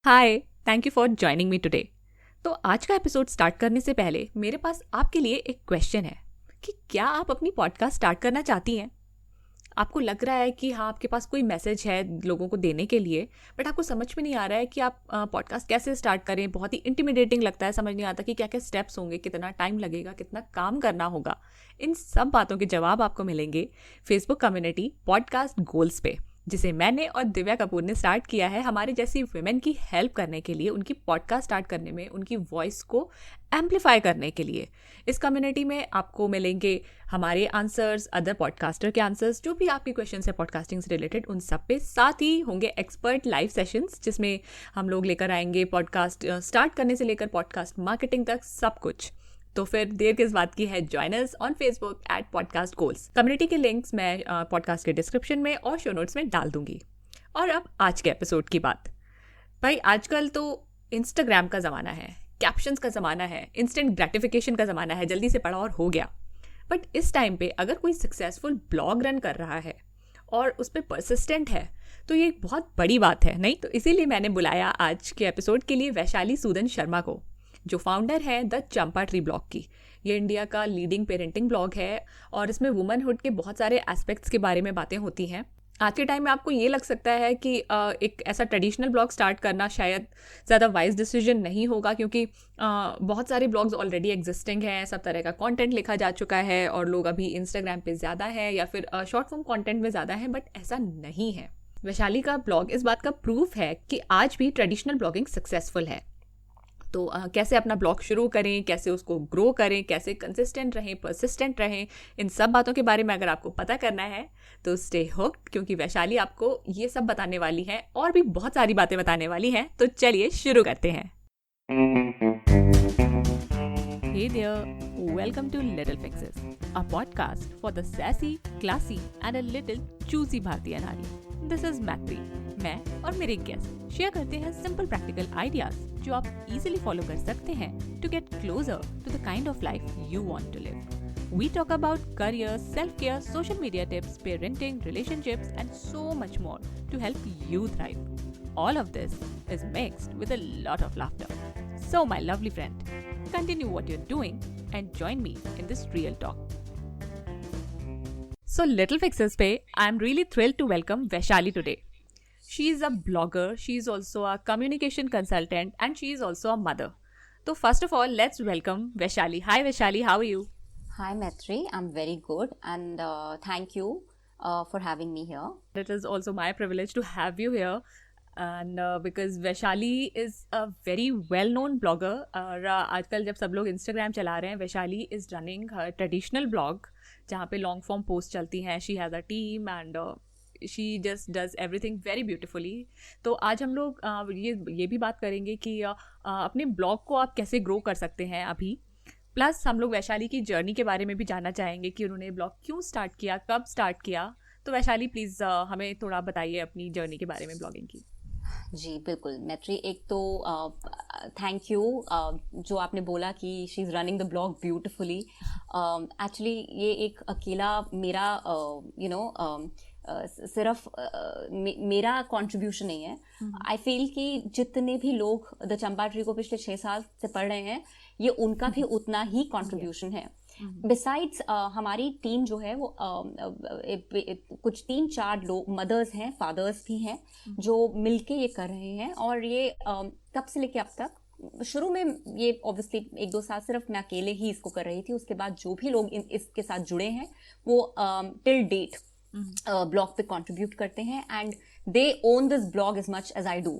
Hi, thank you for joining me today. तो आज का एपिसोड स्टार्ट करने से पहले मेरे पास आपके लिए एक क्वेश्चन है कि क्या आप अपनी पॉडकास्ट स्टार्ट करना चाहती हैं? आपको लग रहा है कि हाँ, आपके पास कोई मैसेज है लोगों को देने के लिए, बट आपको समझ में नहीं आ रहा है कि आप पॉडकास्ट कैसे स्टार्ट करें। बहुत ही इंटिमिडेटिंग लगता है, समझ नहीं आता कि क्या क्या स्टेप्स होंगे, कितना टाइम लगेगा, कितना काम करना होगा। इन सब बातों के जवाब आपको मिलेंगे फेसबुक कम्युनिटी पॉडकास्ट गोल्स पे, जिसे मैंने और दिव्या कपूर ने स्टार्ट किया है हमारे जैसी वुमेन की हेल्प करने के लिए, उनकी पॉडकास्ट स्टार्ट करने में, उनकी वॉइस को एम्पलीफाई करने के लिए। इस कम्युनिटी में आपको मिलेंगे हमारे आंसर्स, अदर पॉडकास्टर के आंसर्स, जो भी आपके क्वेश्चन है पॉडकास्टिंग से रिलेटेड उन सब पे। साथ ही होंगे एक्सपर्ट लाइव सेशंस, जिसमें हम लोग लेकर आएंगे पॉडकास्ट स्टार्ट करने से लेकर पॉडकास्ट मार्केटिंग तक सब कुछ। तो फिर देर किस बात की है, join us on Facebook at podcast goals. Community के लिंक्स मैं पॉडकास्ट के डिस्क्रिप्शन में और शो नोट्स में डाल दूंगी। और अब आज के एपिसोड की बात। भाई, आजकल तो इंस्टाग्राम का ज़माना है, कैप्शंस का ज़माना है, इंस्टेंट ग्रेटिफिकेशन का ज़माना है, जल्दी से पढ़ा और हो गया। बट इस टाइम पे अगर कोई सक्सेसफुल ब्लॉग रन कर रहा है और उस पर परसिस्टेंट है, तो ये एक बहुत बड़ी बात है, नहीं? तो इसीलिए मैंने बुलाया आज के एपिसोड के लिए वैशाली सूदन शर्मा को, जो फाउंडर है द चंपा ट्री ब्लॉग की। ये इंडिया का लीडिंग पेरेंटिंग ब्लॉग है और इसमें वुमनहुड के बहुत सारे एस्पेक्ट्स के बारे में बातें होती हैं। आज के टाइम में आपको ये लग सकता है कि एक ऐसा ट्रेडिशनल ब्लॉग स्टार्ट करना शायद ज़्यादा वाइज डिसीजन नहीं होगा, क्योंकि बहुत सारे ब्लॉग्स ऑलरेडी एग्जिस्टिंग हैं, सब तरह का कंटेंट लिखा जा चुका है और लोग अभी इंस्टाग्राम पे ज़्यादा है या फिर शॉर्ट फॉर्म कंटेंट में ज़्यादा है। बट ऐसा नहीं है। वैशाली का ब्लॉग इस बात का प्रूफ है कि आज भी ट्रेडिशनल ब्लॉगिंग सक्सेसफुल है। तो कैसे अपना ब्लॉग शुरू करें, कैसे उसको ग्रो करें, कैसे कंसिस्टेंट रहें, परसिस्टेंट रहें, इन सब बातों के बारे में अगर आपको पता करना है तो स्टे हुक्ड, क्योंकि वैशाली आपको ये सब बताने वाली है और भी बहुत सारी बातें बताने वाली हैं। तो चलिए शुरू करते हैं। Hey there, welcome to Little Fixes, a podcast for the sassy, classy and a little choosy भारतीय नारी। This is Matri। मैं और मेरे गेस्ट शेयर करते हैं सिंपल प्रैक्टिकल आइडियाज जो आप इजीली फॉलो कर सकते हैं to get closer to the kind of life you want to live. We talk about career, self-care, social media tips, parenting, relationships and so much more to help you thrive. All of this is mixed with a lot of laughter. So my lovely friend, continue what you're doing and join me in this real talk. So Little Fixes पे I'm really thrilled to welcome Vaishali today. She is a blogger, she is also a communication consultant and she is also a mother. So first of all, let's welcome Vaishali. Hi Vaishali, how are you? Hi Maitri, I'm very good and thank you for having me here. It is also my privilege to have you here. And because Vaishali is a very well known blogger, और आजकल जब सब लोग Instagram चला रहे हैं, Vaishali is running her traditional blog जहाँ पे लॉन्ग फॉर्म पोस्ट चलती हैं। She has a team and she just does everything very beautifully. तो आज हम लोग ये भी बात करेंगे कि अपने ब्लॉग को आप कैसे ग्रो कर सकते हैं अभी। प्लस हम लोग वैशाली की जर्नी के बारे में भी जानना चाहेंगे कि उन्होंने ब्लॉग क्यों स्टार्ट किया, कब स्टार्ट किया। तो वैशाली प्लीज़ हमें थोड़ा बताइए अपनी जर्नी के बारे में ब्लॉगिंग की। जी बिल्कुल मैट्री, एक तो थैंक यू जो आपने बोला कि she is running the blog beautifully. Actually ये एक अकेला मेरा सिर्फ मेरा कंट्रीब्यूशन नहीं है। आई फील कि जितने भी लोग द चंपा ट्री को पिछले 6 साल से पढ़ रहे हैं, ये उनका भी उतना ही कंट्रीब्यूशन है। बिसाइड्स हमारी टीम जो है वो कुछ 3-4 लोग मदर्स हैं, फादर्स भी हैं जो मिलके ये कर रहे हैं। और ये तब से लेके अब तक, शुरू में ये ऑब्वियसली 1-2 साल सिर्फ मैं अकेले ही इसको कर रही थी। उसके बाद जो भी लोग इसके साथ जुड़े हैं वो टिल डेट ब्लॉग पे कंट्रीब्यूट करते हैं and they own this blog as much as I do.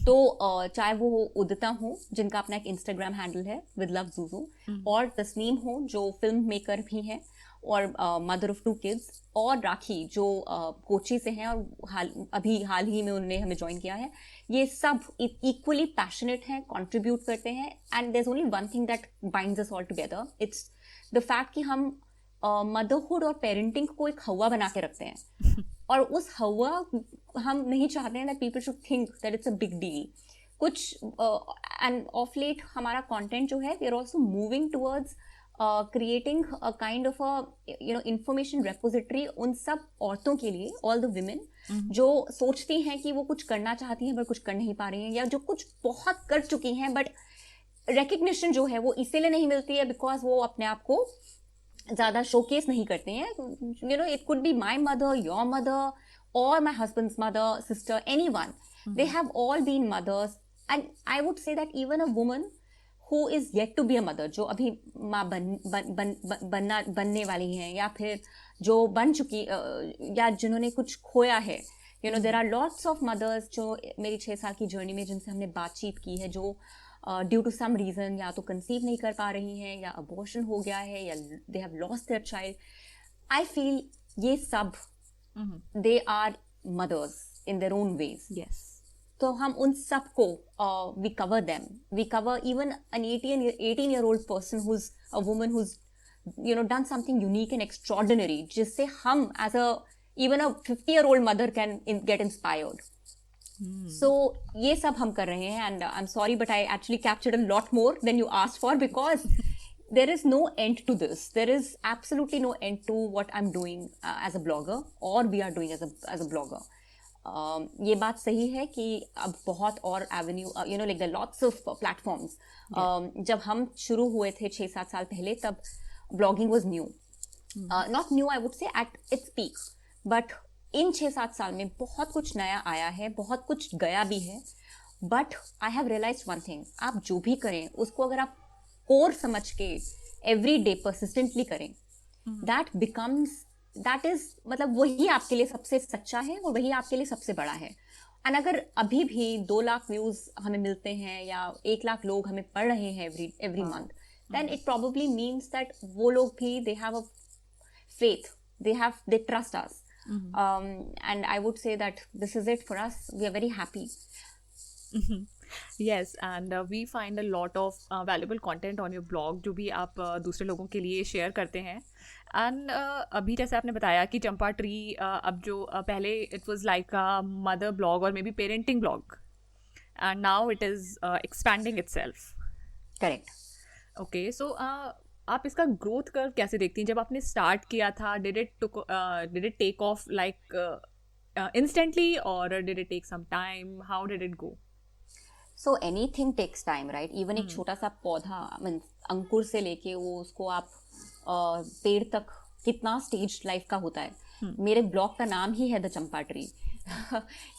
तो चाहे वो उदिता हो जिनका अपना एक इंस्टाग्राम हैंडल है विद लव जूजू, और तस्नीम हो जो फिल्म मेकर भी हैं और मदर ऑफ 2 किड्स, और राखी जो कोची से हैं और अभी हाल ही में उन्होंने हमें ज्वाइन किया है। ये सब इक्वली पैशनेट हैं, कंट्रीब्यूट करते हैं and there is only one thing that binds us all together, it's the fact कि हम मदरहुड और पेरेंटिंग को एक हवा बना के रखते हैं और उस हवा हम नहीं चाहते हैं that people should think that it's a big deal. कुछ एंड ऑफ लेट हमारा कंटेंट जो है we are also moving towards creating a kind of a information repository उन सब औरतों के लिए, ऑल द विमेन जो सोचती हैं कि वो कुछ करना चाहती हैं बट कुछ कर नहीं पा रही हैं, या जो कुछ बहुत कर चुकी हैं बट रिकग्निशन जो है वो इसीलिए नहीं मिलती है बिकॉज वो अपने आप को ज्यादा शोकेस नहीं करते हैं. It could be my mother, your mother, or my husband's mother, sister, anyone. They have all been mothers. And I would say that even a woman who is yet to be a mother, जो अभी माँ बनने वाली हैं, या फिर जो बन चुकी, या जिन्होंने कुछ खोया है, there are lots of mothers जो मेरी 6 साल की जर्नी में जिनसे हमने बातचीत की है, जो ड्यू टू सम रीजन या तो कंसीव नहीं कर पा रही हैं, या अबॉर्शन हो गया है, या they have lost their child. I feel ये सब they are mothers in their own ways. Yes. तो हम उन सबको we cover them. We cover even an 18-year-old person who's a woman who's done something unique and extraordinary, जिससे हम as a even a 50-year-old mother can get inspired. So ये सब हम कर रहे हैं, and I'm sorry but I actually captured a lot more than you asked for because there is no end to this. There is absolutely no end to what I'm doing as a blogger, or we are doing as a blogger. ये बात सही है कि अब बहुत और Avenue, like there are lots of platforms. जब हम शुरू हुए थे 6-7 साल पहले, तब blogging was new. Not new, I would say at its peak. But इन 6-7 साल में बहुत कुछ नया आया है, बहुत कुछ गया भी है. But I have realized one thing. आप जो भी करें उसको अगर आप कोर समझ के एवरी डे परसिस्टेंटली करें, दैट इज मतलब वही आपके लिए सबसे सच्चा है और वही आपके लिए सबसे बड़ा है. एंड अगर अभी भी 2 लाख व्यूज हमें मिलते हैं या 1 लाख लोग हमें पढ़ रहे हैं every month, then it probably means that वो लोग भी they have a faith, they trust us. And I would say that this is it for us. We are very happy. Yes, and we find a lot of valuable content on your blog जो भी आप दूसरे लोगों के लिए share करते हैं. And अभी जैसे आपने बताया कि चंपा ट्री अब जो पहले it was like a mother blog और maybe parenting blog, and now it is expanding itself. Correct. Okay, so आप इसका ग्रोथ कर्व कैसे देखती हैं? जब आपने स्टार्ट किया था, did it take off like instantly और did it take some time? How did it go? So anything takes time, right? Even एक छोटा सा पौधा, अंकुर से लेके वो उसको आप पेड़ तक कितना स्टेज लाइफ का होता है. मेरे ब्लॉग का नाम ही है the Champa tree.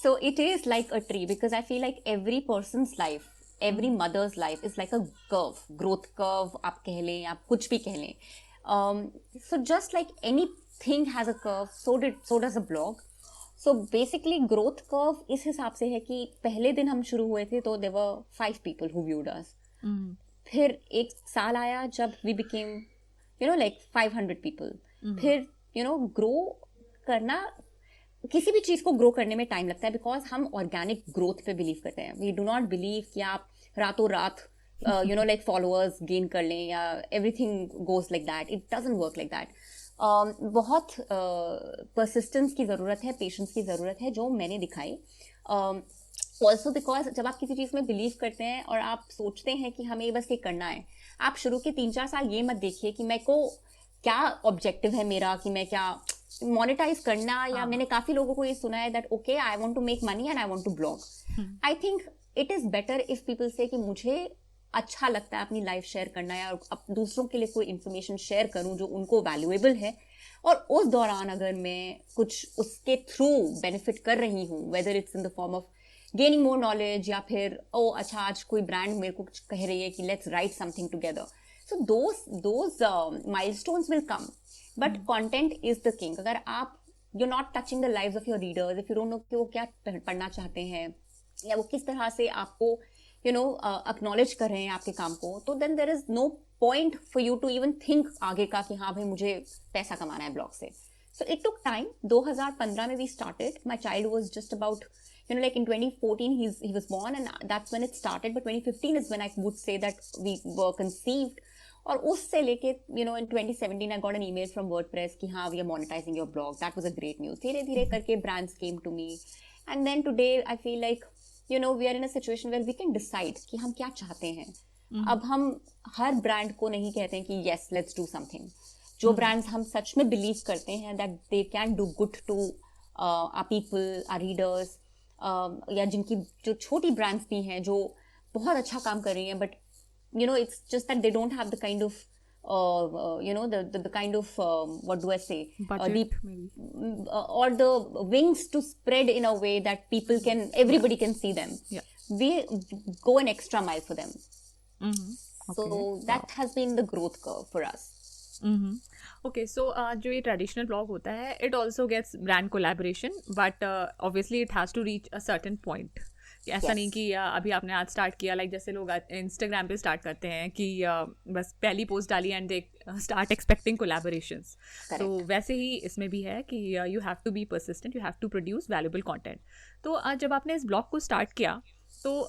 So it is like a tree because I feel like every person's life, every mother's life is like a curve, growth curve आप कह लें, आप कुछ भी कह लें. So just like anything has a curve, so does a blog. So basically growth curve इस हिसाब से है कि पहले दिन हम शुरू हुए थे तो there were 5 people who viewed us. फिर एक साल आया जब we became like 500 people. फिर grow करना, किसी भी चीज को ग्रो करने में टाइम लगता है बिकॉज हम ऑर्गेनिक ग्रोथ पे बिलीव करते हैं. वी डू नॉट बिलीव कि आप रातों रात like followers गेन कर लें या everything goes like that. It doesn't work like that. बहुत परसिस्टेंस की ज़रूरत है, पेशेंस की ज़रूरत है, जो मैंने दिखाई. ऑल्सो बिकॉज जब आप किसी चीज़ में बिलीव करते हैं और आप सोचते हैं कि हमें बस ये करना है, आप शुरू के 3-4 साल ये मत देखिए कि मेरे को क्या ऑब्जेक्टिव है मेरा, कि मैं क्या मोनेटाइज करना, या मैंने काफ़ी लोगों को ये सुना है that okay I want to make money and I want to blog. I think it is better if people say कि मुझे अच्छा लगता है अपनी लाइफ शेयर करना या दूसरों के लिए कोई इन्फॉर्मेशन शेयर करूं जो उनको वैल्यूएबल है, और उस दौरान अगर मैं कुछ उसके थ्रू बेनिफिट कर रही हूँ, whether it's in the form of gaining more knowledge या फिर अच्छा आज कोई ब्रांड मेरे को कुछ कह रही है कि let's write something together, so those milestones will come, but content is the king. अगर आप you not touching the lives of your readers, if you don't know कि वो क्या पढ़ना चाहते हैं या वो किस तरह से आपको acknowledge कर रहे हैं आपके काम को, तो then there is no point for you to even think आगे का कि हाँ भाई मुझे पैसा कमाना है ब्लॉग से. So it took time. 2015 में we started. My child was just about, like in 2014 he was born and that's when it started. But 2015 is when I would say that we were conceived. और उससे लेके in 2017 I got an email from WordPress कि हाँ we are monetizing your blog. That was a great news. धीरे धीरे करके brands came to me, and then today I feel like we are in a situation where we can decide कि हम क्या चाहते हैं. अब हम हर ब्रांड को नहीं कहते हैं कि यस लेट्स डू समथिंग. जो ब्रांड्स हम सच में बिलीव करते हैं that they can do good to our people, our readers, या जिनकी जो छोटी ब्रांड्स भी हैं जो बहुत अच्छा काम कर रही हैं, but you know it's just that they don't have the kind of you know the kind of what do I say, budget deep maybe, or the wings to spread in a way that people can, everybody can see them. Yeah. We go an extra mile for them. Okay. So that has been the growth curve for us. Okay so जो ये traditional blog होता है it also gets brand collaboration but obviously it has to reach a certain point. ऐसा नहीं कि अभी आपने आज स्टार्ट किया लाइक जैसे लोग इंस्टाग्राम पे स्टार्ट करते हैं कि बस पहली पोस्ट डाली and they start expecting collaborations. तो वैसे ही इसमें भी है कि you have to be persistent, you have to produce valuable content. तो जब आपने इस ब्लॉग को स्टार्ट किया तो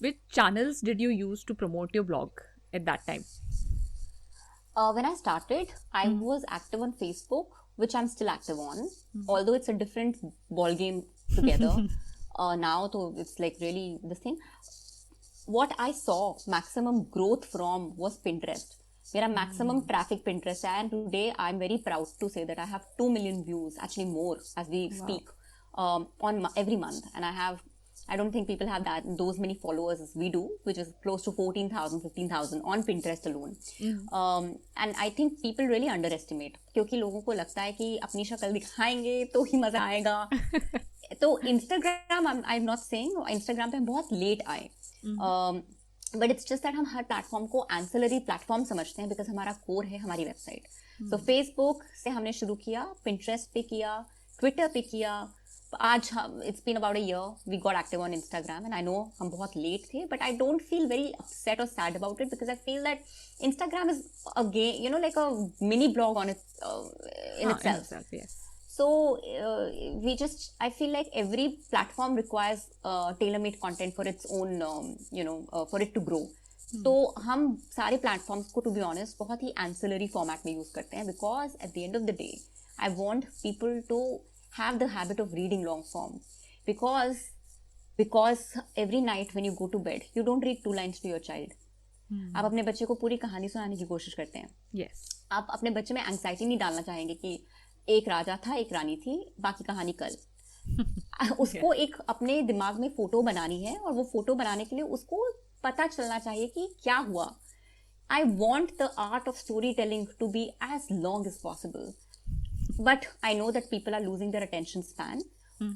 which channels did you use to promote your blog at that time? When I started, I was active on Facebook, which I'm still active on, although it's a different ball game together. Now, so it's like really this thing. What I saw maximum growth from was Pinterest. मेरा maximum traffic Pinterest है, and today I'm very proud to say that I have 2 million views, actually more as we speak, on every month, and I don't think people have those many followers as we do, which is close to 14,000, 15,000 on Pinterest alone. And I think people really underestimate, क्योंकि लोगों को लगता है कि अपनी शक्ल दिखाएंगे तो ही मजा आएगा. तो Instagram, I'm not saying Instagram पे हम बहुत लेट आए, बट इट्स जस्ट दैट हम हर प्लेटफॉर्म को एंसिलरी प्लेटफॉर्म समझते हैं बिकॉज हमारा कोर है हमारी वेबसाइट. सो फेसबुक से हमने शुरू किया, पिंटरेस्ट पे किया, ट्विटर पे किया. आज it's been about a year we got active on Instagram, and I know हम बहुत लेट थे, but I don't feel very upset और sad about it because I feel that Instagram is a game, you know, like a mini blog on in itself. So we just, I feel like every platform requires tailor-made content for its own, you know, for it to grow. तो हम सारे platforms को, to be honest, बहुत ही ancillary format में use करते हैं, because at the end of the day, I want people to have the habit of reading long form, because every night when you go to bed, you don't read 2 lines to your child. आप अपने बच्चे को पूरी कहानी सुनाने की कोशिश करते हैं. Yes. आप अपने बच्चे में एंग्जाइटी नहीं डालना चाहेंगे कि एक राजा था, एक रानी थी, बाकी कहानी कल. उसको एक अपने दिमाग में फोटो बनानी है, और वो फोटो बनाने के लिए उसको पता चलना चाहिए कि क्या हुआ. I want the art of story telling to be as long as possible, but I know that people are losing their attention span.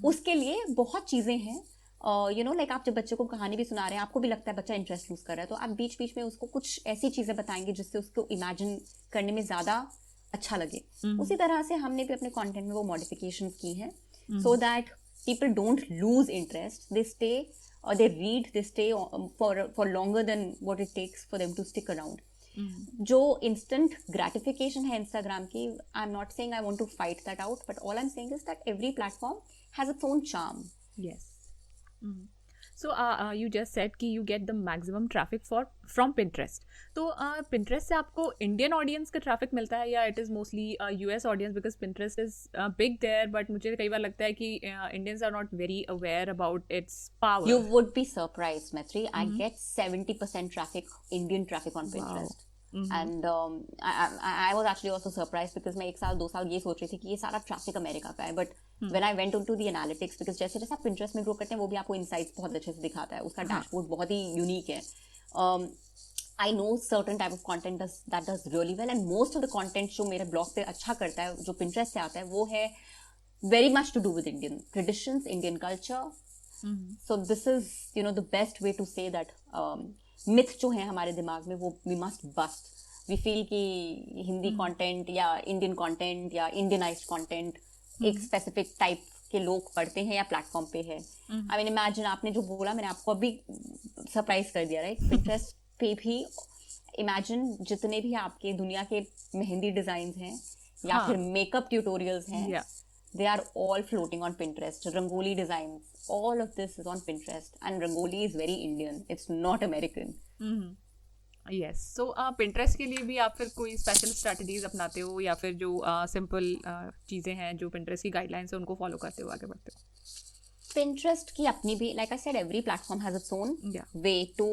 उसके लिए बहुत चीजें हैं, यू नो, लाइक आप जब बच्चे को कहानी भी सुना रहे हैं, आपको भी लगता है बच्चा इंटरेस्ट लूज कर रहा है, तो आप बीच बीच में उसको कुछ ऐसी चीजें बताएंगे जिससे उसको इमेजिन करने में ज्यादा अच्छा लगे. उसी तरह से हमने भी अपने कंटेंट में वो मॉडिफिकेशंस की हैं, so that people don't lose interest, they stay और they read, they stay for longer than what it takes for them to stick around. जो इंस्टेंट ग्रेटिफिकेशन है इंस्टाग्राम की, I am not saying I want to fight that out, but all I am saying is that every platform has its own charm. Yes. So you just said कि you get the maximum traffic from Pinterest. तो Pinterest से आपको Indian audience का traffic मिलता है, या it is mostly US audience, because Pinterest is big there, but मुझे कई बार लगता है कि Indians are not very aware about its power. You would be surprised, Maitri. I get 70% traffic, Indian traffic on Pinterest. And I was actually also surprised, because मैं 1 साल 2 साल ये सोच रही थी कि ये सारा ट्रैफिक अमेरिका का है, but when I went into the analytics, because जैसे जैसे आप Pinterest में ग्रो करते हैं वो भी आपको इनसाइट्स बहुत अच्छे से दिखाता है, उसका डैशबोर्ड बहुत ही यूनिक है. I know certain type of content that does really well, and most of the content जो मेरे ब्लॉग पे अच्छा करता है, जो Pinterest से आता है, वो है very much to do with Indian traditions, Indian culture. So this is, you know, the best way to say that myth जो है हमारे दिमाग में, वो we must bust. We feel कि हिंदी content या Indian content या Indianized content एक स्पेसिफिक टाइप के लोग पढ़ते हैं या प्लेटफॉर्म पे है. आई मीन इमेजिन, आपने जो बोला मैंने आपको अभी सरप्राइज कर दिया, राइट? Pinterest पे भी इमेजिन जितने भी आपके दुनिया के मेहंदी डिजाइन हैं या फिर मेकअप ट्यूटोरियल्स हैं, they are all floating on Pinterest. Rangoli designs, all of this is on Pinterest, and Rangoli is very Indian, it's not American. Yes. So Pinterest के लिए भी आप फिर कोई स्पेशल स्ट्रेटजीज अपनाते हो, या फिर जो सिंपल चीज़ें हैं जो Pinterest की गाइडलाइंस है उनको फॉलो करते हो, आगे बढ़ते हो? Pinterest की अपनी भी, like I said, every platform has its own way to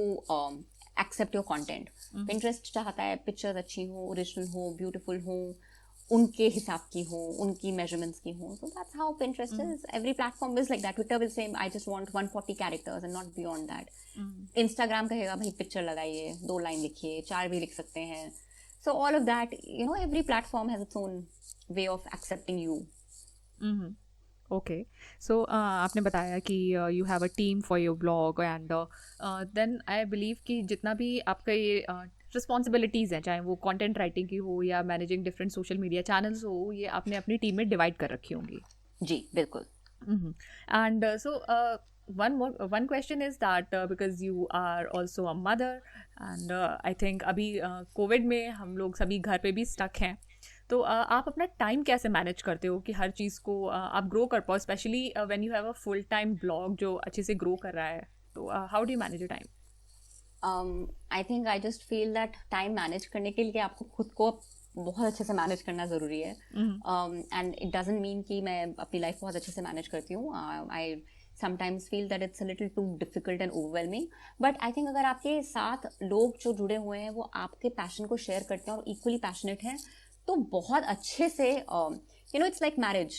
accept your content. Pinterest चाहता है पिक्चर्स अच्छी हो, ओरिजिनल हो, ब्यूटीफुल हो, उनके हिसाब की हो, उनकी मेजरमेंट्स की हो. So that's how Pinterest is. Every platform is like that. Twitter will say I just want 140 characters and not beyond that. Instagram कहेगा भाई पिक्चर लगाइए, 2 लाइन लिखिए, 4 भी लिख सकते हैं. So all of that, every platform has its own way of accepting you. Okay so आपने बताया कि you have a team for your blog and then I believe कि जितना भी आपका ये रिस्पॉन्सिबिलिटीज़ हैं, चाहे वो कंटेंट राइटिंग की हो या managing different social media channels हो, ये आपने अपनी टीम में डिवाइड कर रखी होंगी. जी बिल्कुल. And so one question is that because you are also a mother and I think अभी कोविड में हम लोग सभी घर पे भी स्टक हैं, तो आप अपना टाइम कैसे मैनेज करते हो कि हर चीज़ को आप ग्रो कर पाओ, specially when you have a full time blog जो अच्छे से ग्रो कर रहा है, तो how do you manage your time? I think I just feel that time manage करने के लिए आपको खुद को बहुत अच्छे से मैनेज करना ज़रूरी है. एंड इट डजंट मीन कि मैं अपनी लाइफ बहुत अच्छे से मैनेज करती हूँ. आई sometimes feel that it's a little too difficult and overwhelming, but I think अगर आपके साथ लोग जो जुड़े हुए हैं वो आपके पैशन को शेयर करते हैं और equally passionate हैं, तो बहुत अच्छे से it's like marriage.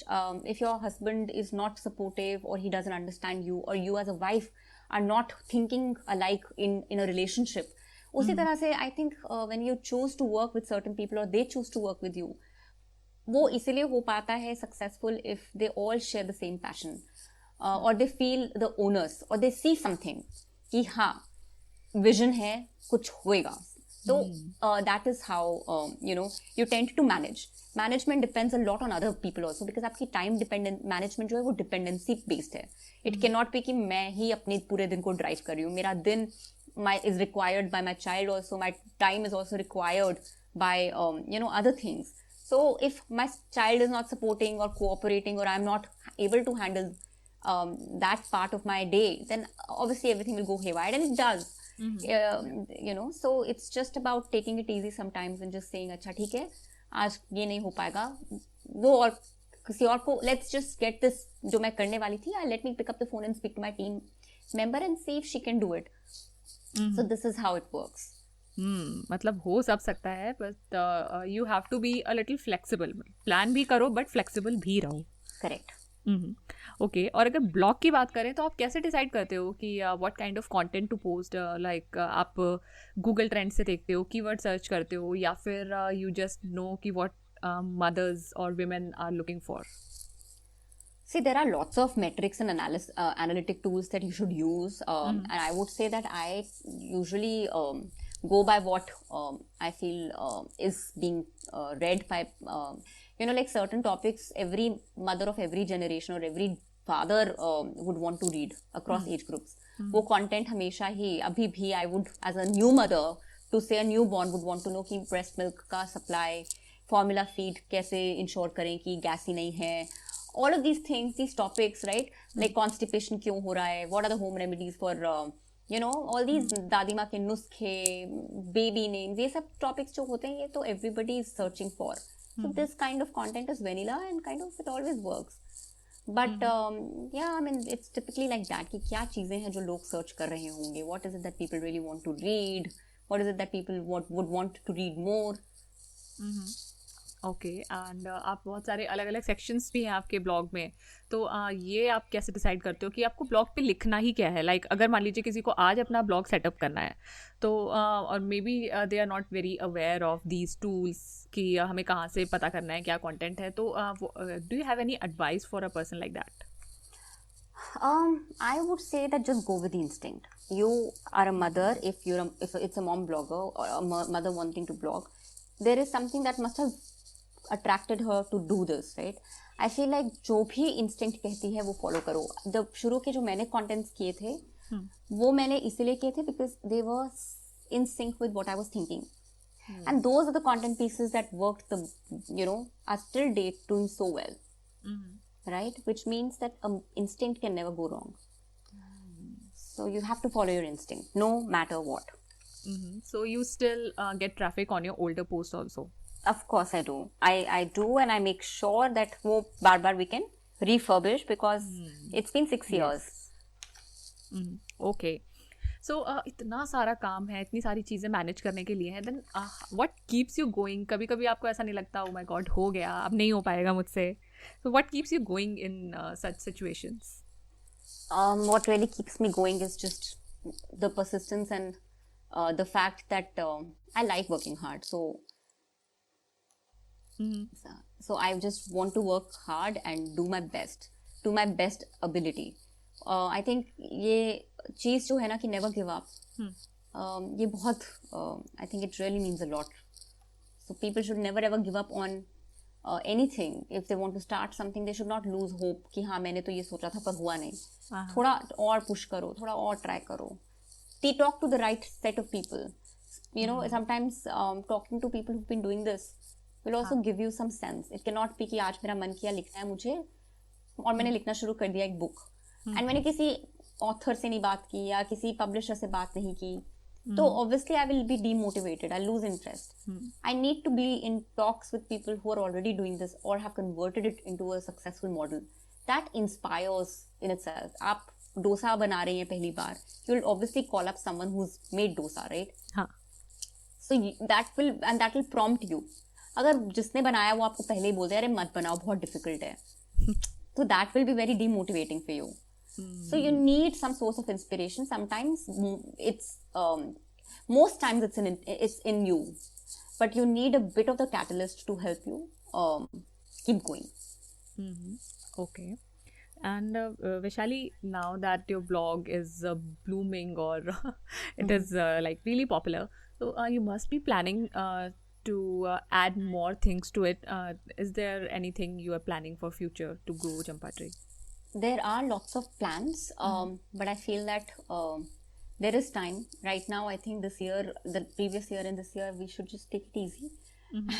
If your husband is not supportive or he doesn't understand you, or you as a wife are not thinking alike in a relationship, उसी तरह से I think when you choose to work with certain people or they choose to work with you, वो इसलिए हो पाता है successful if they all share the same passion. Or they feel the owners, or they see something कि हाँ vision है, कुछ होएगा. So that is how you tend to manage. Management depends a lot on other people also, because आपकी time dependent management जो है वो dependency based है. It cannot be कि मैं ही अपने पूरे दिन को drive कर रही हूँ. मेरा दिन is required by my child also. My time is also required by other things. So if my child is not supporting or cooperating, or I'm not able to handle that part of my day, then obviously everything will go haywire, and it does. So it's just about taking it easy sometimes and just saying अच्छा ठीक है, आज ये नहीं हो पाएगा, वो और किसी और को let's just get this जो मैं करने वाली थी, let me pick up the phone and speak to my team member and see if she can do it. So this is how it works. मतलब हो सब सकता है, but you have to be a little flexible. Plan भी करो but flexible भी रहो. Correct. Okay. और अगर ब्लॉग की बात करें तो आप कैसे डिसाइड करते हो कि what kind of content to post? Like आप गूगल ट्रेंड से देखते हो, कीवर्ड सर्च करते हो, या फिर यू जस्ट नो कि what mothers or women are looking for? See, there are lots of metrics and analytic tools that you should use. And I would say that I usually go by what I feel is being read by, like certain topics, every mother of every generation or every father would want to read across age groups. वो content हमेशा ही अभी भी I would, as a new mother, to say a newborn would want to know कि breast milk का supply, formula feed कैसे ensure करें कि gassy नहीं है. All of these things, these topics, right? Like constipation क्यों हो रहा है? What are the home remedies for, all these दादी माँ के नुस्खे, baby names, ये सब topics जो होते हैं ये तो everybody is searching for. So this kind of content is vanilla and kind of it always works. But yeah, I mean it's typically like that कि क्या चीजें हैं जो लोग search कर रहे होंगे? What is it that people really want to read? What is it that people would want to read more? Okay. And आप बहुत सारे अलग अलग सेक्शंस भी हैं आपके ब्लॉग में, तो ये आप कैसे डिसाइड करते हो कि आपको ब्लॉग पे लिखना ही क्या है? लाइक अगर मान लीजिए किसी को आज अपना ब्लॉग सेटअप करना है तो और maybe they are not very aware of these tools कि हमें कहाँ से पता करना है क्या कंटेंट है, तो do you have any advice for a person like that? I would say that just go with the instinct. You are a mother, if it's a mom blogger or a mother wanting to blog, there is something that must have attracted her to do this, right? I feel like जो भी instinct कहती है वो follow करो. जब शुरू के जो मैंने contents किए थे वो मैंने इसलिए किए थे because they were in sync with what I was thinking. And those are the content pieces that worked are still date doing so well. Right? Which means that instinct can never go wrong. So you have to follow your instinct no matter what. So you still get traffic on your older posts also? Of course I do. I do, and I make sure that वो बार-बार we can refurbish because it's been 6 years. Okay. सो इतना सारा काम है, इतनी सारी चीज़ें manage करने के लिए है, then what keeps you going? कभी कभी आपको ऐसा नहीं लगता, ओ माय गॉड हो गया, अब नहीं हो पाएगा मुझसे? So what keeps you going in such situations? What really keeps me going is just the persistence and the fact that I like working hard. So I just want to work hard and do my best to my best ability. I think ये चीज़ जो है ना कि never give up, ये बहुत I think it really means a lot. So people should never ever give up on anything. If they want to start something, they should not lose hope कि हाँ मैंने तो ये सोचा था पर हुआ नहीं. थोड़ा और push करो, थोड़ा और try करो. Talk to the right set of people. You know, sometimes talking to people who've been doing this will also give you some sense. It cannot be कि आज मेरा मन किया लिखना है मुझे और मैंने लिखना शुरू कर दिया एक book. And मैंने किसी author से नहीं बात की या किसी publisher से बात नहीं की, तो obviously I will be demotivated. I'll lose interest. I need to be in talks with people who are already doing this or have converted it into a successful model. That inspires in itself. आप डोसा बना रही हैं पहली बार, you will obviously call up someone who's made dosa, right? हाँ. So that will prompt you. अगर जिसने बनाया वो आपको पहले ही बोल दे अरे मत बनाओ बहुत difficult है, so that will be very demotivating for you. So you need some source of inspiration. Sometimes it's most times it's in you, but you need a bit of the catalyst to help you keep going. Okay. And Vaishali, now that your blog is blooming or it is like really popular, so you must be planning to add more things to it. Is there anything you are planning for future to grow Champatree? There are lots of plans, but I feel that there is time. Right now, I think this year, the previous year and this year, we should just take it easy.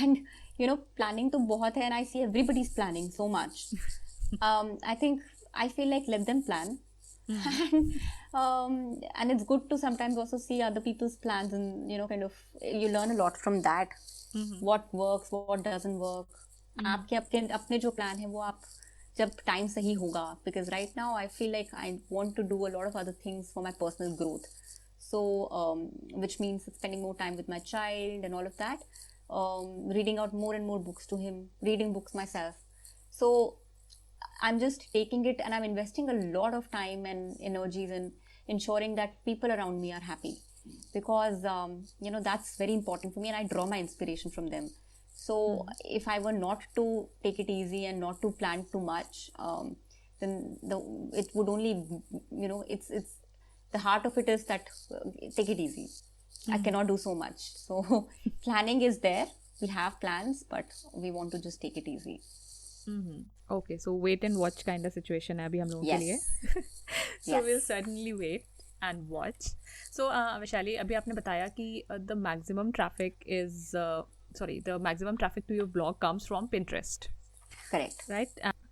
And, you know, planning to bahut hai, and I see everybody's planning so much. I feel like let them plan. And it's good to sometimes also see other people's plans and, you know, kind of, you learn a lot from that. What works, what doesn't work. आपके अपने जो plan है वो आप जब time सही होगा, because right now I feel like I want to do a lot of other things for my personal growth. So, which means spending more time with my child and all of that. Reading out more and more books to him, reading books myself. So, I'm just taking it and I'm investing a lot of time and energies in ensuring that people around me are happy, because you know, that's very important for me and I draw my inspiration from them. So if I were not to take it easy and not to plan too much, then it would only, you know, it's the heart of it is that take it easy. I cannot do so much. So planning is there. We have plans, but we want to just take it easy. Okay, so wait and watch kind of situation है अभी हम लोगों के लिए. So we'll certainly wait and watch. So Vaishali, अभी आपने बताया कि the maximum traffic is the maximum traffic to your blog comes from Pinterest. Correct. Right?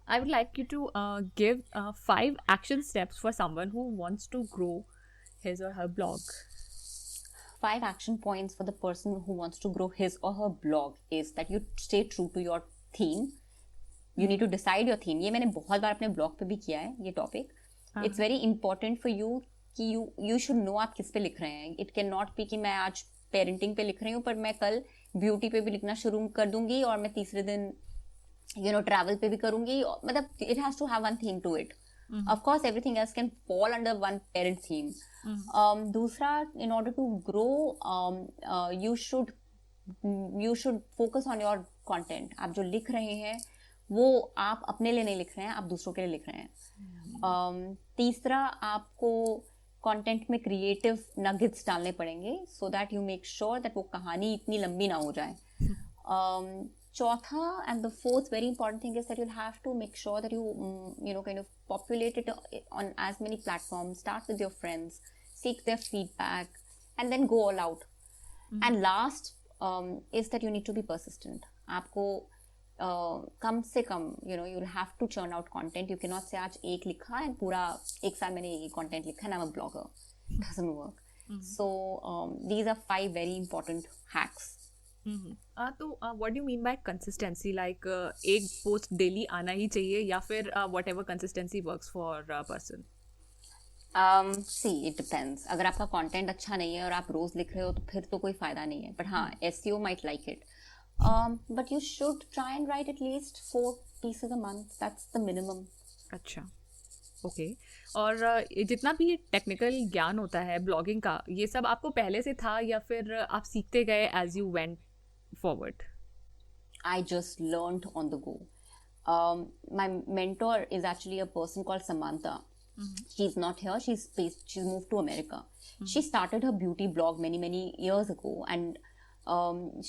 I would like you to give 5 action steps for someone who wants to grow his or her blog. 5 action points for the person who wants to grow his or her blog is that you stay true to your theme. You need to decide your theme. ये मैंने बहुत बार अपने blog पे भी किया है ये topic. It's very important for you कि you should know आप किस पे लिख रहे हैं. It cannot be कि मैं आज parenting पे लिख रही हूँ पर मैं कल beauty पे भी लिखना शुरू कर दूंगी और मैं तीसरे दिन you know travel पे भी करूंगी. मतलब it has to have one theme to it. Of course everything else can fall under one parent theme. दूसरा, in order to grow, you should focus on your content. आप जो लिख रहे हैं वो आप अपने लिए नहीं लिख रहे हैं, आप दूसरों के लिए लिख रहे हैं. तीसरा, आपको कंटेंट में क्रिएटिव नगेट्स डालने पड़ेंगे so that you make sure that वो कहानी इतनी लंबी ना हो जाए. चौथा, and the fourth very important thing is that you'll have to make sure that you kind of populate it on as many platforms. Start with your friends, seek their feedback, and then go all out. And last is that you need to be persistent. आपको कम से कम you'll have to churn out content. You cannot say आज एक लिखा and पूरा एक साल मैंने ये content लिखा and I'm a blogger. It doesn't work. So these are 5 very important hacks. तो what do you mean by consistency? Like एक post daily आना ही चाहिए या फिर whatever consistency works for a person? See it depends. अगर आपका content अच्छा नहीं है और आप रोज लिख रहे हो तो फिर तो कोई फायदा नहीं है. बट हाँ, SEO might like it. But you should try and write at least 4 pieces a month. That's the minimum. अच्छा, ओके. और ये जितना भी ये टेक्निकल ज्ञान होता है ब्लॉगिंग का, ये सब आपको पहले से था या फिर आप सीखते गए as you went forward? I just learned on the go. My mentor is actually a person called Samantha. She's not here. She's moved to America. She started her beauty blog many years ago, and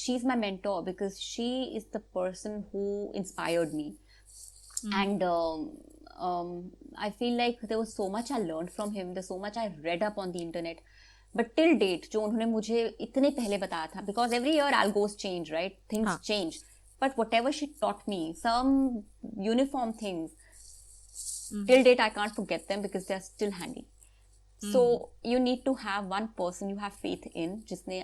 she's my mentor because she is the person who inspired me. And I feel like there was so much I learned from him. There's so much I read up on the internet. But till date, जो उन्होंने मुझे इतने पहले बताया था, because every year algos change, right? Things change. But whatever she taught me, some uniform things, till date I can't forget them because they're still handy. So you need to have one person you have faith in, जिसने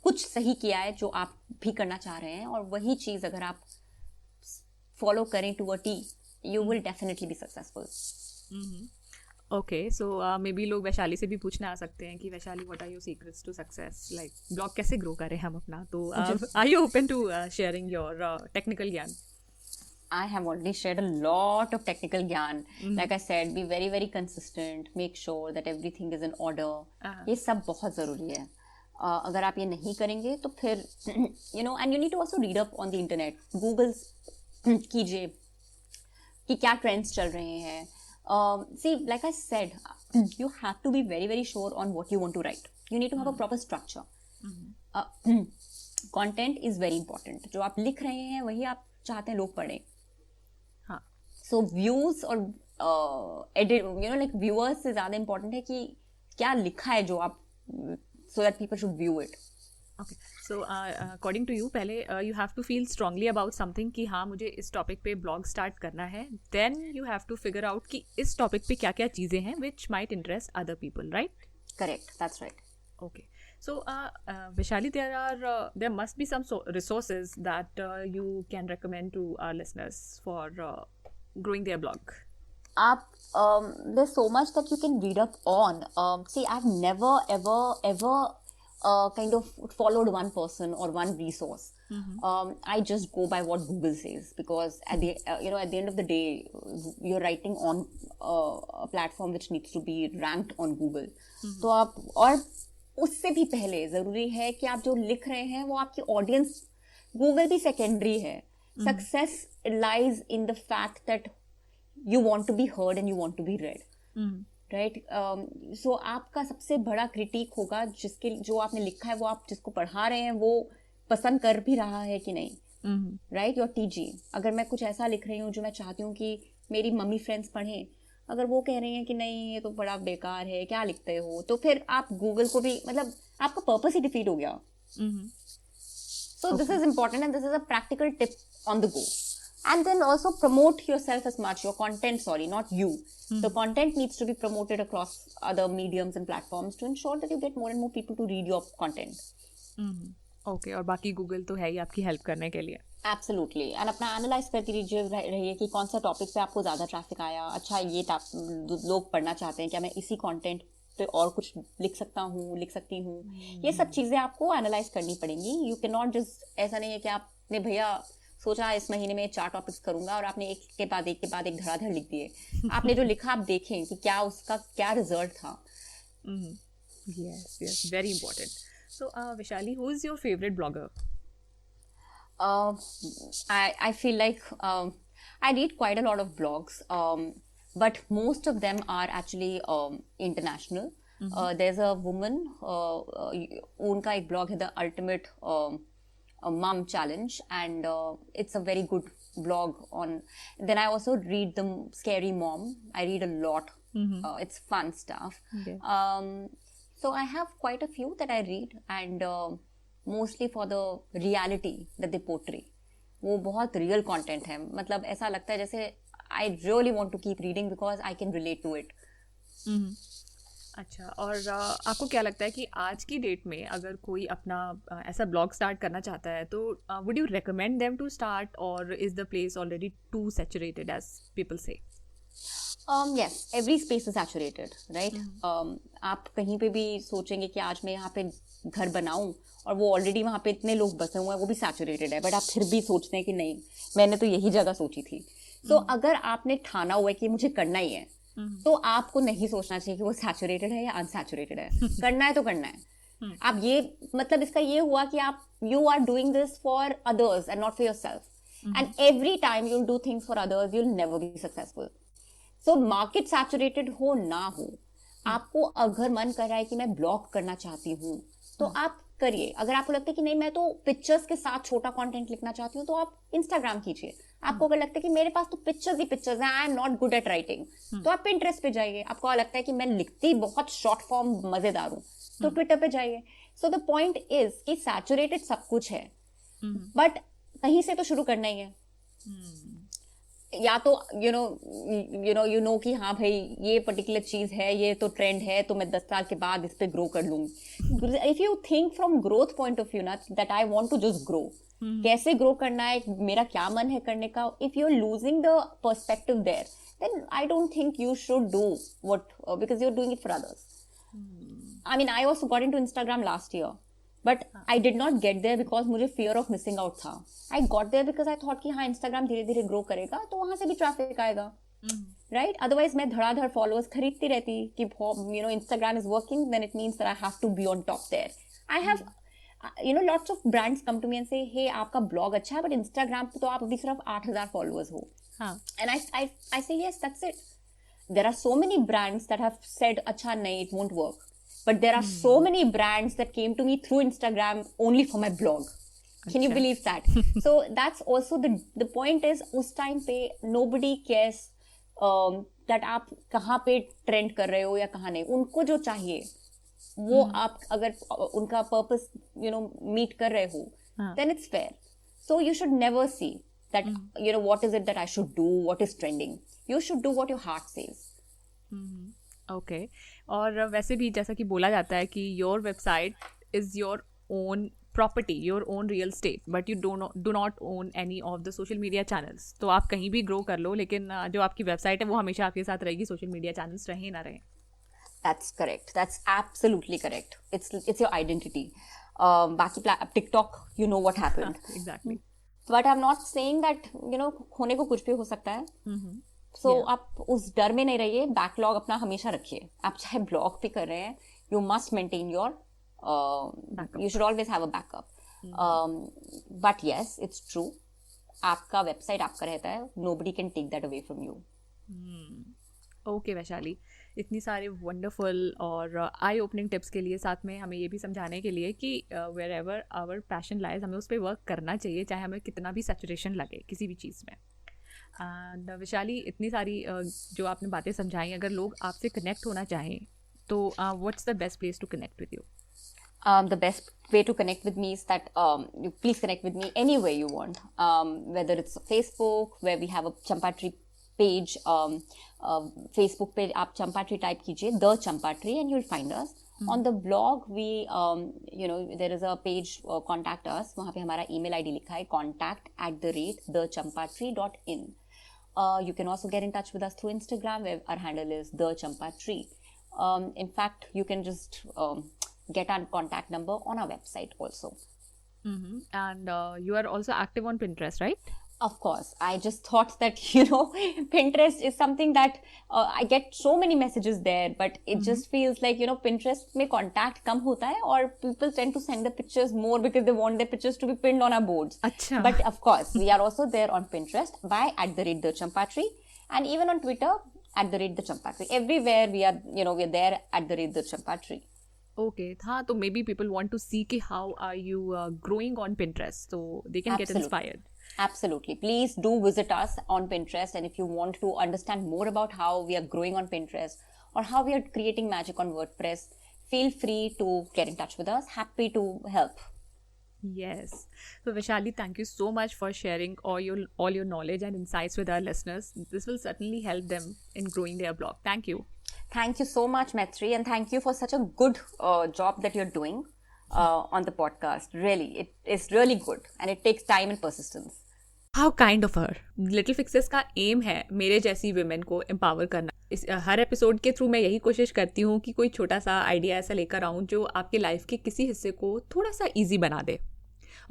कुछ सही किया है जो आप भी करना चाह रहे हैं, और वही चीज अगर आप फॉलो करें to a T, you will definitely be successful. Okay, so maybe लोग वैशाली से भी पूछने आ सकते हैं कि Vaishali what are your secrets to success, like blog कैसे ग्रो करें हम अपना. तो are you open to sharing your technical ज्ञान? I have already shared a lot of technical gyan. Like I said, be very consistent. Make sure that everything is in order. ये सब बहुत ज़रूरी है. अगर आप ये नहीं करेंगे तो फिर and you need to also read up on the internet. Google कीजिए कि क्या ट्रेंड्स चल रहे हैं. See, like I said, you have to be very sure on what you want to write. You need to have a proper structure. Content is very important. जो आप लिख रहे हैं वही आप चाहते हैं लोग पढ़ें. हाँ. So views और edit, like viewers से ज़्यादा important है कि क्या लिखा है जो आप, so that people should view it. Okay. So according to you, पहले you have to feel strongly about something कि हाँ मुझे इस टॉपिक पे ब्लॉग स्टार्ट करना है. Then you have to figure out कि इस टॉपिक पे क्या क्या चीज़ें हैं which might interest other people, right? Correct. That's right. Okay. So Vaishali, there must be some resources that you can recommend to our listeners for growing their blog. There's so much that you can read up on. See, I've never ever kind of followed one person or one resource. I just go by what Google says, because at the at the end of the day, you're writing on a platform which needs to be ranked on Google. तो आप, और उससे भी पहले जरूरी है कि आप जो लिख रहे हैं वो आपकी ऑडियंस, गूगल भी सेकेंडरी है. Success lies in the fact that you want to be heard and you want to be read, right. So आपका सबसे बड़ा क्रिटिक होगा जिसके, जो आपने लिखा है वो आप जिसको पढ़ा रहे हैं वो पसंद कर भी रहा है कि नहीं, राइट. योर टीजी, अगर मैं कुछ ऐसा लिख रही हूँ जो मैं चाहती हूँ कि मेरी मम्मी फ्रेंड्स पढ़ें, अगर वो कह रही हैं कि नहीं ये तो बड़ा बेकार है, क्या लिखते हो, तो फिर आप गूगल को भी, मतलब आपका पर्पस ही डिफीट हो गया. So this is important and this is a practical tip on the go. And then also promote yourself as much, your content, not you. The content needs to be promoted across other mediums and platforms to ensure that you get more and more people to read your content. Okay, और बाकी Google तो है ही आपकी help करने के लिए. Absolutely. And अपना analyse करती रहिए कि कौन सा टॉपिक पे आपको ज़्यादा ट्रैफिक आया, अच्छा ये लोग पढ़ना चाहते हैं, क्या मैं इसी कंटेंट पे और कुछ लिख सकती हूँ. ये सब चीज़ें आपको एनालाइज करनी पड़ेंगी. यू कैन नॉट जस्ट, ऐसा नहीं है कि आपने भैया सोचा इस महीने में 4 टॉपिक्स करूंगा और आपने एक के बाद एक धड़ाधड़ लिख दिए. आपने जो लिखा आप देखें कि क्या उसका क्या रिजल्ट था. Yes, very important. So Vaishali, who is your favorite blogger? I feel like I read quite a lot of blogs, but most of them are actually international. There's a woman, उनका एक blog है, The Ultimate Mom Challenge, and it's a very good blog on. Then I also read the Scary Mom. I read a lot. It's fun stuff. Okay. So I have quite a few that I read, and mostly for the reality that they portray. वो बहुत real content है, मतलब ऐसा लगता है जैसे I really want to keep reading because I can relate to it. अच्छा, और आपको क्या लगता है कि आज की डेट में अगर कोई अपना ऐसा ब्लॉग स्टार्ट करना चाहता है तो would you recommend them to start, और is the place already too saturated as people say? Yes, every space is saturated, right? आप कहीं पे भी सोचेंगे कि आज मैं यहाँ पे घर बनाऊं और वो ऑलरेडी वहाँ पे इतने लोग बसे हुए हैं, वो भी सैचुरेटेड है, बट आप फिर भी सोचते हैं कि नहीं, मैंने तो यही जगह सोची थी. तो अगर आपने ठाना हुआ है कि मुझे करना ही है, तो आपको नहीं सोचना चाहिए कि वो सैचुरेटेड है या अनसैचुरेटेड है. करना है तो करना है. आप ये मतलब इसका ये हुआ कि आप you are doing this for others and not for yourself. And every time you will do things for others, you will never be successful. So market saturated हो ना हो, आपको अगर मन कर रहा है कि मैं ब्लॉग करना चाहती हूँ, तो आप करिए. अगर आपको लगता है कि नहीं, मैं तो पिक्चर्स के साथ छोटा कंटेंट लिखना चाहती हूँ, तो आप इंस्टाग्राम कीजिए. आपको अगर लगता है कि मेरे पास तो पिक्चर्स ही पिक्चर्स हैं, आई am not good at writing, तो आप पिंटरेस्ट पे जाइए. आपको लगता है कि मैं लिखती बहुत शॉर्ट फॉर्म मजेदार हूँ, तो ट्विटर पे जाइए. सो द पॉइंट इज कि सैचुरेटेड सब कुछ है, बट कहीं से तो शुरू करना ही है. या तो यू नो कि हाँ भाई ये पर्टिकुलर चीज है, ये तो ट्रेंड है, तो मैं 10 साल के बाद इस पे ग्रो कर लूंगी. If you think from growth point of view ना, that I want to just grow, कैसे ग्रो करना है, मेरा क्या मन है करने का, if you are losing the perspective there, then I don't think you should do what because you're doing it for others. I mean, I also got into Instagram last year, but I did not get there because मुझे fear of missing out था. I got there because I thought कि हाँ Instagram धीरे धीरे grow करेगा, तो वहाँ से भी traffic आएगा, right? Otherwise मैं धड़ाधड़ followers खरीदती रहती कि Instagram is working, then it means that I have to be on top there. I have lots of brands come to me and say, hey आपका blog अच्छा है, but Instagram पे तो आप अभी सिर्फ 8,000 followers हो. And I say yes, that's it. There are so many brands that have said अच्छा नहीं, it won't work. But there are so many brands that came to me through Instagram only for my blog. Can you believe that? So that's also the point is, उस time पे nobody cares that आप कहाँ पे trend कर रहे हो या कहाँ नहीं. उनको जो चाहिए वो आप अगर उनका purpose meet कर रहे हो, then it's fair. So you should never see that what is it that I should do, what is trending. You should do what your heart says. Okay. और वैसे भी जैसा कि बोला जाता है कि your website is your own property, your own real estate, but you do not own any of the social media channels. तो आप कहीं भी ग्रो कर लो, लेकिन जो आपकी वेबसाइट है वो हमेशा आपके साथ रहेगी, सोशल मीडिया चैनल्स रहे ना रहे. That's correct. That's absolutely correct. It's your identity. बाकी TikTok, you know what happened. Exactly. But I'm not saying that खोने को कुछ भी हो सकता है. So आप उस डर में नहीं रहिए. बैकलॉग अपना हमेशा रखिए. आप चाहे ब्लॉग भी कर रहे हैं, you must maintain your you should always have a backup. But yes, it's true. आपका वेबसाइट आपका रहता है. Nobody can take that away from you. Okay Vaishali, इतनी सारे वंडरफुल और आई ओपनिंग टिप्स के लिए, साथ में हमें ये भी समझाने के लिए कि wherever our passion lies, हमें उस पर वर्क करना चाहिए, चाहे हमें कितना भी सैचुरेशन लगे किसी भी चीज़ में. एंड वैशाली, इतनी सारी जो आपने बातें समझाई, अगर लोग आपसे कनेक्ट होना चाहें तो what's the best place to connect with you? The best way to connect with me is that you please connect with me any way you want, whether it's Facebook, where we have a Champatree page. Facebook पे आप Champatree type कीजिए, The Champatree, and you'll find us. On the blog, we there is a page, contact us. वहाँ पे हमारा email ID लिखा है, contact@thechampatree.in. You can also get in touch with us through Instagram, where our handle is The Champatree. In fact, you can just get our contact number on our website also. And you are also active on Pinterest, right? Of course. I just thought that, Pinterest is something that I get so many messages there, but it just feels like, Pinterest में contact कम होता है, और people tend to send the pictures more because they want their pictures to be pinned on our boards. Achha. But of course, we are also there on Pinterest by @thechampatree, and even on Twitter @thechampatree. Everywhere we are, we are there @thechampatree. Okay, हाँ, तो maybe people want to see कि how are you growing on Pinterest, so they can get inspired. Absolutely. Please do visit us on Pinterest, and if you want to understand more about how we are growing on Pinterest or how we are creating magic on WordPress, feel free to get in touch with us. Happy to help. Yes. So Vaishali, thank you so much for sharing all your knowledge and insights with our listeners. This will certainly help them in growing their blog. Thank you. Thank you so much, Maitri, and thank you for such a good job that you're doing on the podcast. Really, it is really good, and it takes time and persistence. How kind of her. Little fixes का M है मेरे जैसी women को empower करना। इस हर episode के through मैं यही कोशिश करती हूँ कि कोई छोटा सा आइडिया ऐसा लेकर आऊँ जो आपके लाइफ के किसी हिस्से को थोड़ा सा ईजी बना दे।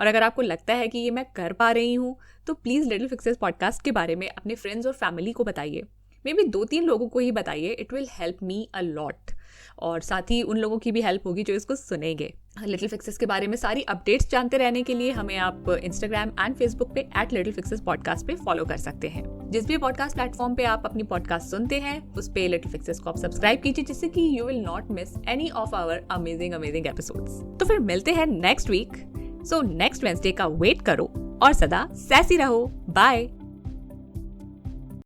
और अगर आपको लगता है कि ये मैं कर पा रही हूँ तो प्लीज़ लिटिल फिक्सेस पॉडकास्ट के बारे में अपने फ्रेंड्स और फैमिली को बताइए। मे बी 2-3 लोगों को ही बताइए, it will help me a lot. और साथ ही उन लोगों की भी हेल्प होगी जो इसको सुनेंगे। लिटिल फिक्सेस के बारे में सारी अपडेट्स जानते रहने के लिए हमें आप इंस्टाग्राम एंड फेसबुक पे @littleFixesPodcast पे फॉलो कर सकते हैं। जिस भी पॉडकास्ट प्लेटफॉर्म पे आप अपनी पॉडकास्ट सुनते हैं उस पे लिटिल फिक्सेस को आप सब्सक्राइब कीजिए, जिससे कि you will not miss any of our amazing episodes. तो फिर मिलते हैं next week. So next Wednesday का वेट करो और सदा सैसी रहो। बाय।